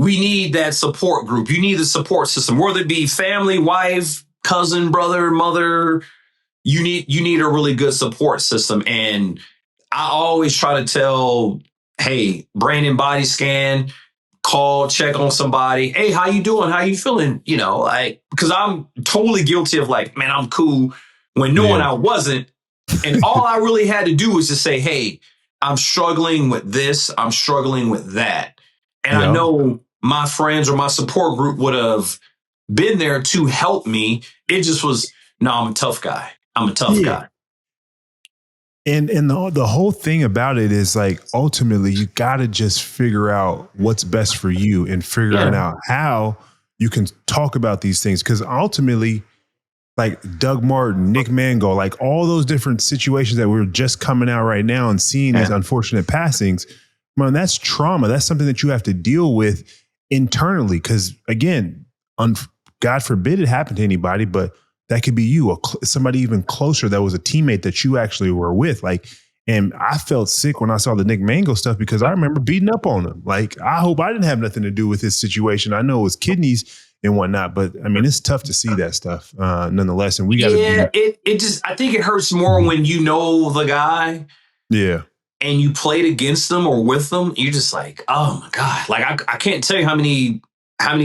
need that support group. You need the support system, whether it be family, wife, cousin, brother, mother. You need a really good support system. And I always try to tell, hey, brain and body scan, call, check on somebody. Hey, how you doing? How you feeling? Because I'm totally guilty of like, man, I'm cool, when knowing I wasn't. And all I really had to do was to say, hey, I'm struggling with this. I'm struggling with that. And I know my friends or my support group would have been there to help me. It just was, no, I'm a tough guy. I'm a tough guy. And the whole thing about it is like, ultimately, you got to just figure out what's best for you and figuring out how you can talk about these things. Because ultimately, like Doug Martin, Nick Mangold, like all those different situations that we're just coming out right now and seeing these unfortunate passings, man, that's trauma. That's something that you have to deal with internally. Because again, God forbid it happened to anybody, but that could be you, somebody even closer that was a teammate that you actually were with. Like, and I felt sick when I saw the Nick Mango stuff because I remember beating up on him. Like, I hope I didn't have nothing to do with his situation. I know it was kidneys and whatnot, but I mean, it's tough to see that stuff nonetheless. And we got to it just, I think it hurts more when you know the guy. Yeah. And you played against them or with them. You're just like, oh my God. Like, I can't tell you how many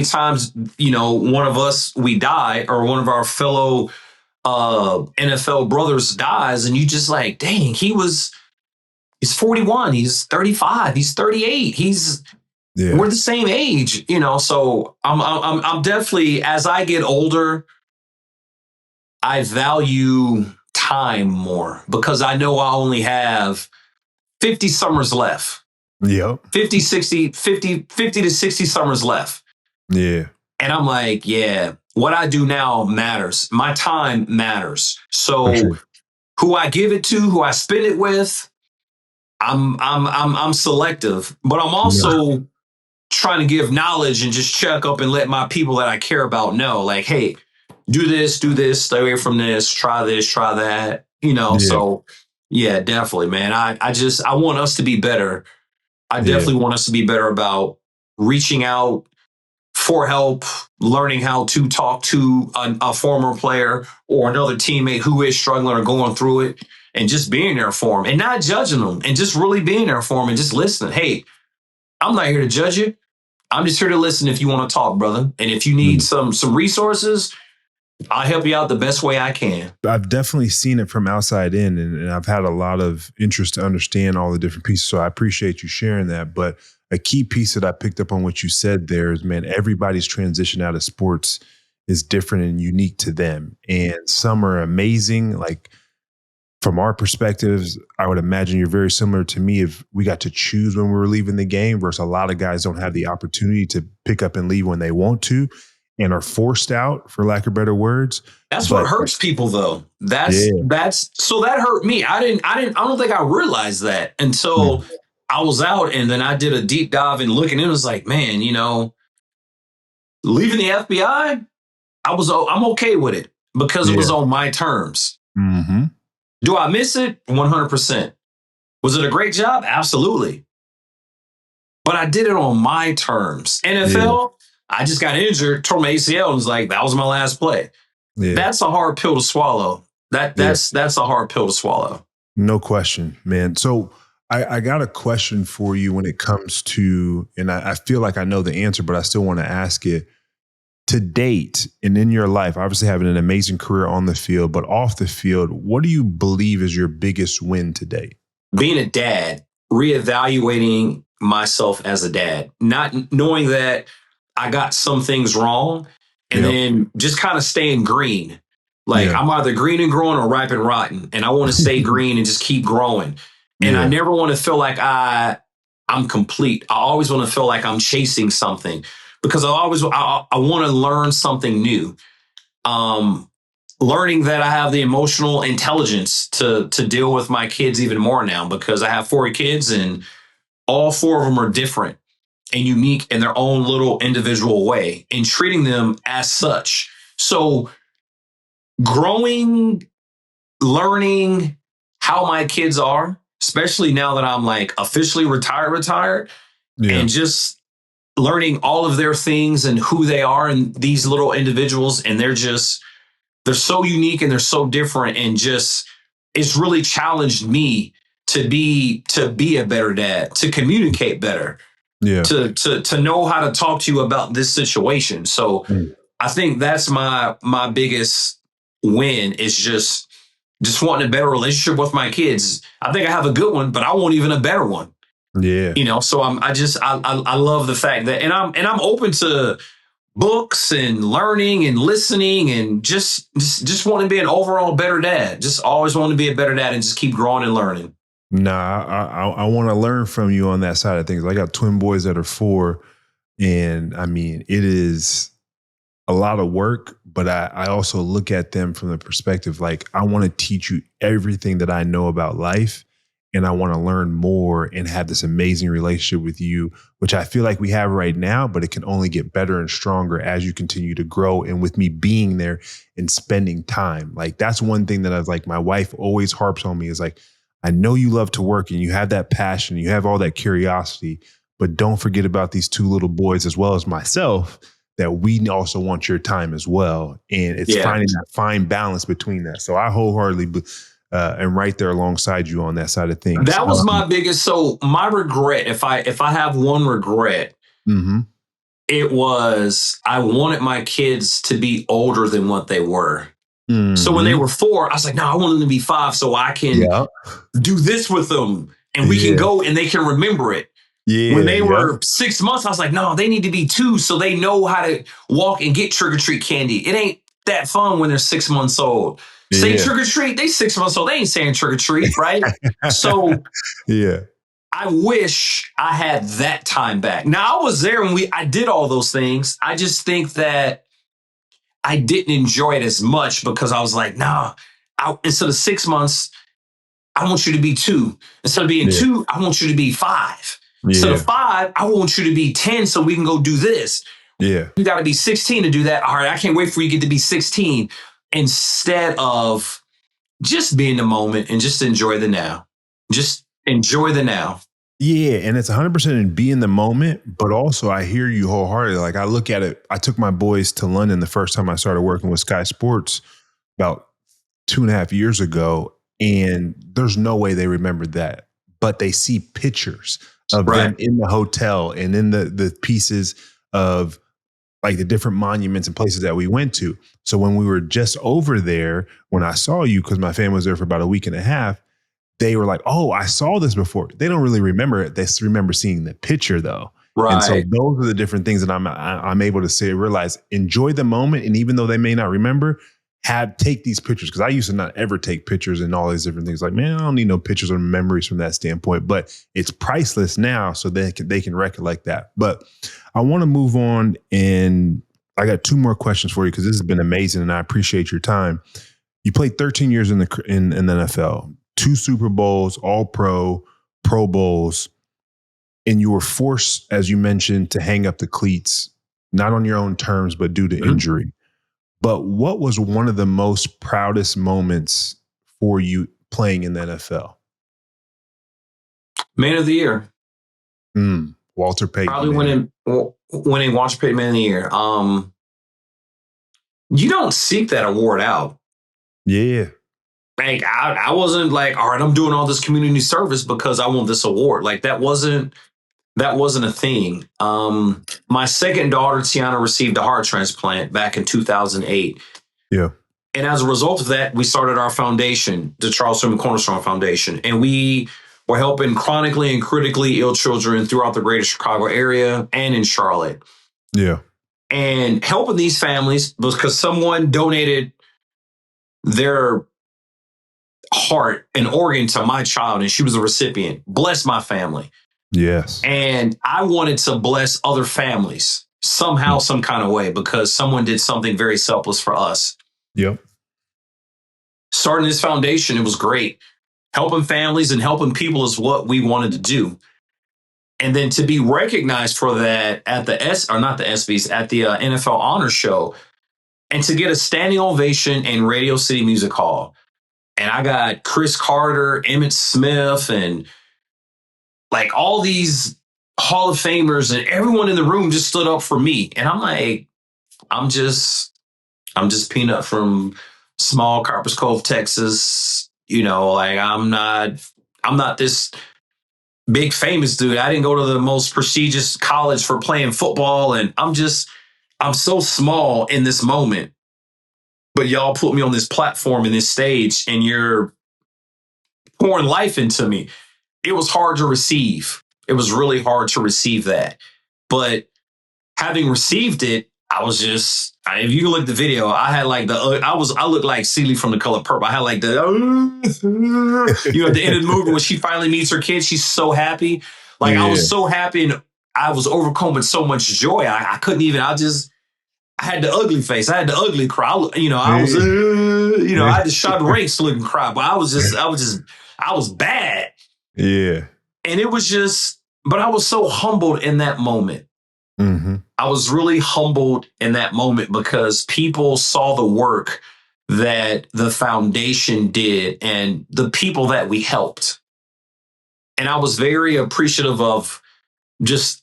times, one of us, we die, or one of our fellow NFL brothers dies, and you just like, dang, he's 41, he's 35, he's 38, we're the same age, So I'm definitely, as I get older, I value time more because I know I only have 50 summers left. Yep. 50 to 60 summers left. Yeah. And I'm like, yeah, what I do now matters. My time matters. So who I give it to, who I spend it with, I'm selective, but I'm also trying to give knowledge and just check up and let my people that I care about know, like, hey, do this, stay away from this, try that, So yeah, definitely, man. I want us to be better. I definitely want us to be better about reaching out for help, learning how to talk to a former player or another teammate who is struggling or going through it, and just being there for them and not judging them, and just really being there for them and just listening. Hey, I'm not here to judge you. I'm just here to listen if you want to talk, brother. And if you need some resources, I'll help you out the best way I can. I've definitely seen it from outside in, and I've had a lot of interest to understand all the different pieces. So I appreciate you sharing that. But a key piece that I picked up on what you said there is, man, everybody's transition out of sports is different and unique to them. And some are amazing. Like, from our perspectives, I would imagine you're very similar to me. If we got to choose when we were leaving the game, versus a lot of guys don't have the opportunity to pick up and leave when they want to and are forced out, for lack of better words. That's what hurts people, though. So that hurt me. I don't think I realized that until I was out, and then I did a deep dive and looking in. It was like, man, leaving the FBI, I'm okay with it because it was on my terms. Mm-hmm. Do I miss it? 100%. Was it a great job? Absolutely. But I did it on my terms. NFL, I just got injured, tore my ACL, and was like, that was my last play. Yeah. That's a hard pill to swallow. That's a hard pill to swallow. No question, man. So I got a question for you when it comes to, and I feel like I know the answer, but I still want to ask it. To date, and in your life, obviously having an amazing career on the field, but off the field, what do you believe is your biggest win to date? Being a dad, reevaluating myself as a dad, not knowing that I got some things wrong, and then just kind of staying green. Like, I'm either green and growing or ripe and rotten, and I want to stay green and just keep growing. And I never want to feel like I'm complete. I always want to feel like I'm chasing something, because I want to learn something new. Learning that I have the emotional intelligence to deal with my kids even more now, because I have 4 kids and all 4 of them are different and unique in their own little individual way, and treating them as such. So growing, learning how my kids are, especially now that I'm like officially retired, and just learning all of their things and who they are and these little individuals. And they're so unique and they're so different, and just, it's really challenged me to be a better dad, to communicate better, to know how to talk to you about this situation. So I think that's my biggest win, is just wanting a better relationship with my kids. I think I have a good one, but I want even a better one. Yeah. So I love the fact that, and I'm open to books and learning and listening, and just want to be an overall better dad. Just always want to be a better dad and just keep growing and learning. Nah, I want to learn from you on that side of things. I got twin boys that are 4, and I mean, it is a lot of work, but I also look at them from the perspective, like, I want to teach you everything that I know about life. and I want to learn more and have this amazing relationship with you, which I feel like we have right now, but it can only get better and stronger as you continue to grow. And with me being there and spending time, like that's one thing that I was like, my wife always harps on me is like, I know you love to work and you have that passion, you have all that curiosity, but don't forget about these two little boys as well as myself, that we also want your time as well. And it's finding that fine balance between that. So I wholeheartedly am right there alongside you on that side of things. That was my biggest. So my regret, if I have one regret, it was I wanted my kids to be older than what they were. So when they were 4, I was like, no, I want them to be 5 so I can do this with them and we can go and they can remember it. When they were 6 months, I was like, no, they need to be 2 so they know how to walk and get trick-or-treat candy. It ain't that fun when they're 6 months old. Say trick-or-treat, they 6 months old. They ain't saying trick-or-treat, right? So I wish I had that time back. Now, I was there and I did all those things. I just think that I didn't enjoy it as much because I was like, nah, instead of 6 months, I want you to be 2. Instead of being 2, I want you to be 5. Instead of 5, I want you to be 10 so we can go do this. You got to be 16 to do that. All right, I can't wait for you to get to be 16. Instead of just be in the moment and just enjoy the now. Just enjoy the now. Yeah, and it's 100% in be in the moment, but also I hear you wholeheartedly. Like I look at it, I took my boys to London the first time I started working with Sky Sports about 2.5 years ago, and there's no way they remembered that. But they see pictures of them in the hotel and in the pieces of like the different monuments and places that we went to. So when we were just over there, when I saw you, because my family was there for about a week and a half, they were like, oh, I saw this before. They don't really remember it. They remember seeing the picture though. And so those are the different things that I'm able to say, realize, enjoy the moment. And even though they may not remember, take these pictures. Because I used to not ever take pictures and all these different things. Like, man, I don't need no pictures or memories from that standpoint. But it's priceless now, so they can recollect that. But I want to move on, and I got 2 more questions for you because this has been amazing, and I appreciate your time. You played 13 years in the NFL, 2 Super Bowls, All-Pro, Pro Bowls, and you were forced, as you mentioned, to hang up the cleats, not on your own terms, but due to injury. But what was one of the most proudest moments for you playing in the NFL? Man of the Year. Walter Payton. Probably winning Walter Payton Man of the Year. You don't seek that award out. Yeah. Like I wasn't like, all right, I'm doing all this community service because I want this award. Like that wasn't a thing. My second daughter, Tiana, received a heart transplant back in 2008. Yeah. And as a result of that, we started our foundation, the Charles Tillman Cornerstone Foundation. And we were helping chronically and critically ill children throughout the greater Chicago area and in Charlotte. Yeah. And helping these families because someone donated their heart and organ to my child and she was a recipient. Bless my family. Yes. And I wanted to bless other families somehow, some kind of way, because someone did something very selfless for us. Yep. Starting this foundation, it was great. Helping families and helping people is what we wanted to do. And then to be recognized for that at the NFL Honor Show, and to get a standing ovation in Radio City Music Hall. And I got Chris Carter, Emmitt Smith, and like all these Hall of Famers, and everyone in the room just stood up for me. And I'm like, I'm just Peanut from small Carpers Cove, Texas. You know, like I'm not this big famous dude. I didn't go to the most prestigious college for playing football. And I'm so small in this moment. But y'all put me on this platform and this stage and you're pouring life into me. It was hard to receive. It was really hard to receive that. But having received it, I was just, if you look at the video, I had like I looked like Celie from The Color Purple. I had like at the end of the movie when she finally meets her kid, she's so happy. Like I was so happy and I was overcome with so much joy. I couldn't even, I had the ugly face. I had the ugly cry. I was, I had the shot ranks looking cry, but I was bad. Yeah. And it was just, but I was so humbled in that moment. Mm-hmm. I was really humbled in that moment because people saw the work that the foundation did and the people that we helped. And I was very appreciative of just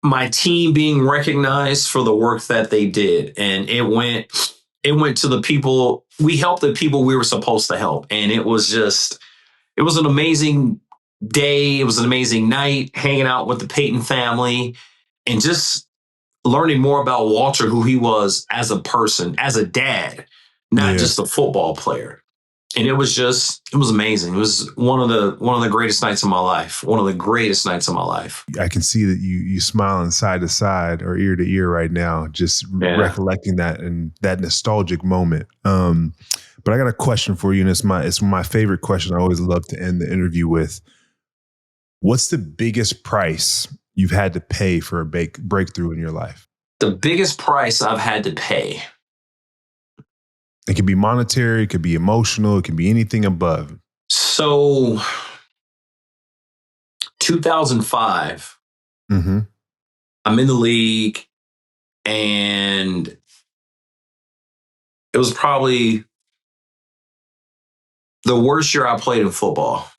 my team being recognized for the work that they did. And it went to the people, we helped the people we were supposed to help. And it was an amazing day. It was an amazing night hanging out with the Peyton family and just learning more about Walter, who he was as a person, as a dad, not just a football player. And it was amazing. It was one of the greatest nights of my life. One of the greatest nights of my life. I can see that you smiling side to side or ear to ear right now, just recollecting that and that nostalgic moment. But I got a question for you, and it's my favorite question. I always love to end the interview with. What's the biggest price you've had to pay for a breakthrough in your life? The biggest price I've had to pay. It could be monetary, it could be emotional, it could be anything above. So 2005, mm-hmm. I'm in the league, and it was probably the worst year I played in football.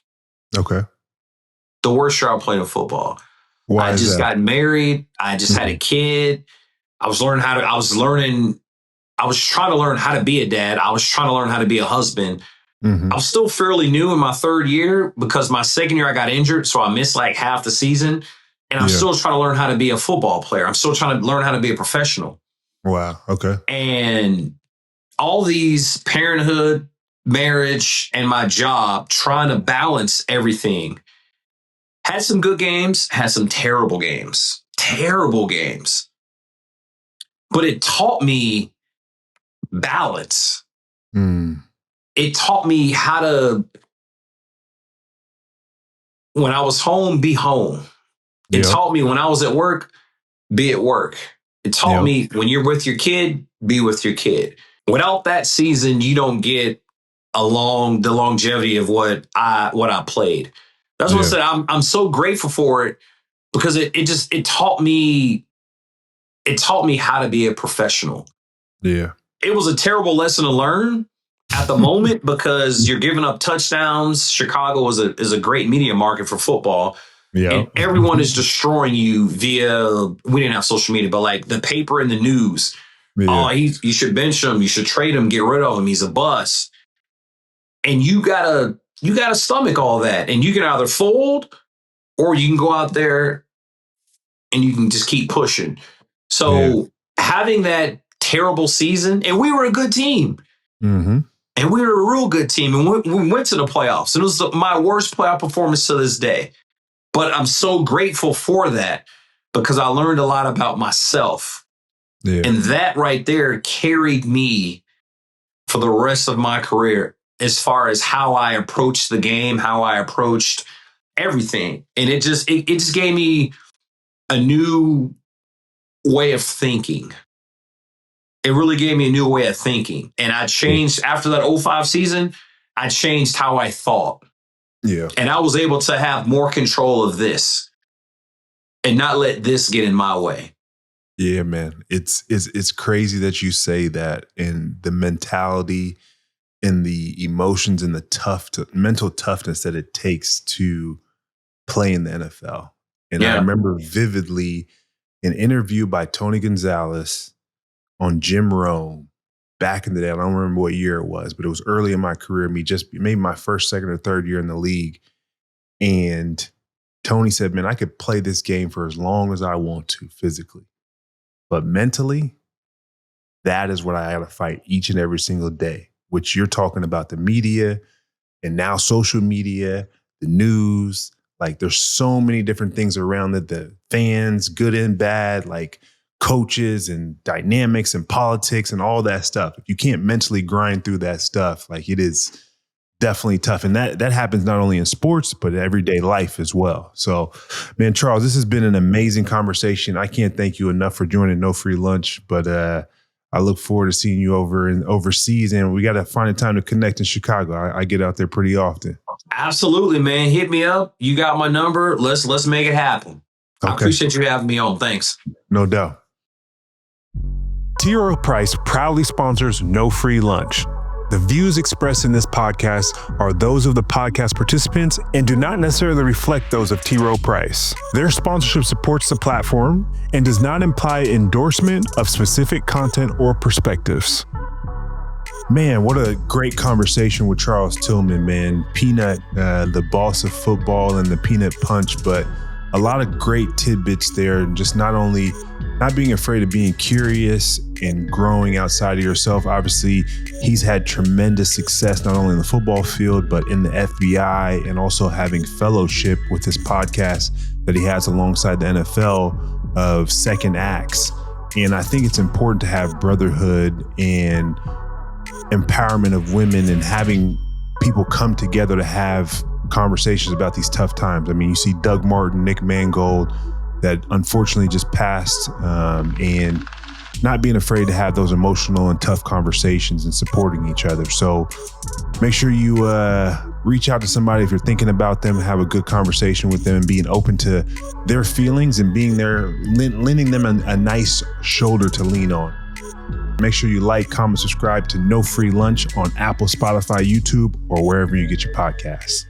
Okay. The worst year I played in football. Why I is just that? got married. I just had a kid. I was trying to learn how to be a dad. I was trying to learn how to be a husband. Mm-hmm. I was still fairly new in my third year because my second year I got injured. So I missed like half the season. And I'm still trying to learn how to be a football player. I'm still trying to learn how to be a professional. Wow. Okay. And all these parenthood, marriage, and my job, trying to balance everything. Had some good games, had some terrible games. But it taught me balance. It taught me how to, when I was home, be home. It taught me when I was at work, be at work. It taught me when you're with your kid, be with your kid. Without that season, you don't get the longevity of what I played. That's what I said. I'm so grateful for it because it taught me how to be a professional. Yeah. It was a terrible lesson to learn at the moment because you're giving up touchdowns. Chicago is a great media market for football. Yeah. And everyone is destroying you via, we didn't have social media, but like the paper and the news. Yeah. Oh, you should bench him. You should trade him, get rid of him. He's a bust. And you gotta stomach all that. And you can either fold or you can go out there and you can just keep pushing. So having that terrible season, and we were a good team. Mm-hmm. And we were a real good team. And we went to the playoffs. And it was my worst playoff performance to this day. But I'm so grateful for that because I learned a lot about myself. Yeah. And that right there carried me for the rest of my career as far as how I approached the game, how I approached everything. And it just gave me a new way of thinking. It really gave me a new way of thinking. And I changed after that 2005 season, I changed how I thought. Yeah. And I was able to have more control of this and not let this get in my way. Yeah, man. It's crazy that you say that, and the mentality and the emotions and the mental toughness that it takes to play in the NFL. And I remember vividly an interview by Tony Gonzalez on Jim Rome back in the day. I don't remember what year it was, but it was early in my career. Maybe my first, second, or third year in the league. And Tony said, man, I could play this game for as long as I want to physically. But mentally, that is what I got to fight each and every single day, which you're talking about the media and now social media, the news. Like there's so many different things around it, the fans, good and bad, like coaches and dynamics and politics and all that stuff. If you can't mentally grind through that stuff, like it is definitely tough. And that happens not only in sports, but everyday life as well. So, man, Charles, this has been an amazing conversation. I can't thank you enough for joining No Free Lunch, but I look forward to seeing you overseas, and we got to find a time to connect in Chicago. I get out there pretty often. Absolutely, man. Hit me up. You got my number. Let's make it happen. Okay. I appreciate you having me on. Thanks. No doubt. T. Rowe Price proudly sponsors No Free Lunch. The views expressed in this podcast are those of the podcast participants and do not necessarily reflect those of T. Rowe Price. Their sponsorship supports the platform and does not imply endorsement of specific content or perspectives. Man, what a great conversation with Charles Tillman, man. Peanut, the boss of football and the peanut punch, but a lot of great tidbits there. Just not being afraid of being curious and growing outside of yourself. Obviously, he's had tremendous success, not only in the football field, but in the FBI, and also having fellowship with this podcast that he has alongside the NFL of Second Acts. And I think it's important to have brotherhood and empowerment of women and having people come together to have conversations about these tough times. I mean, you see Doug Martin, Nick Mangold, that unfortunately just passed, and not being afraid to have those emotional and tough conversations and supporting each other. So make sure you reach out to somebody if you're thinking about them, have a good conversation with them, and being open to their feelings and being there, lending them a nice shoulder to lean on. Make sure you like, comment, subscribe to No Free Lunch on Apple, Spotify, YouTube, or wherever you get your podcasts.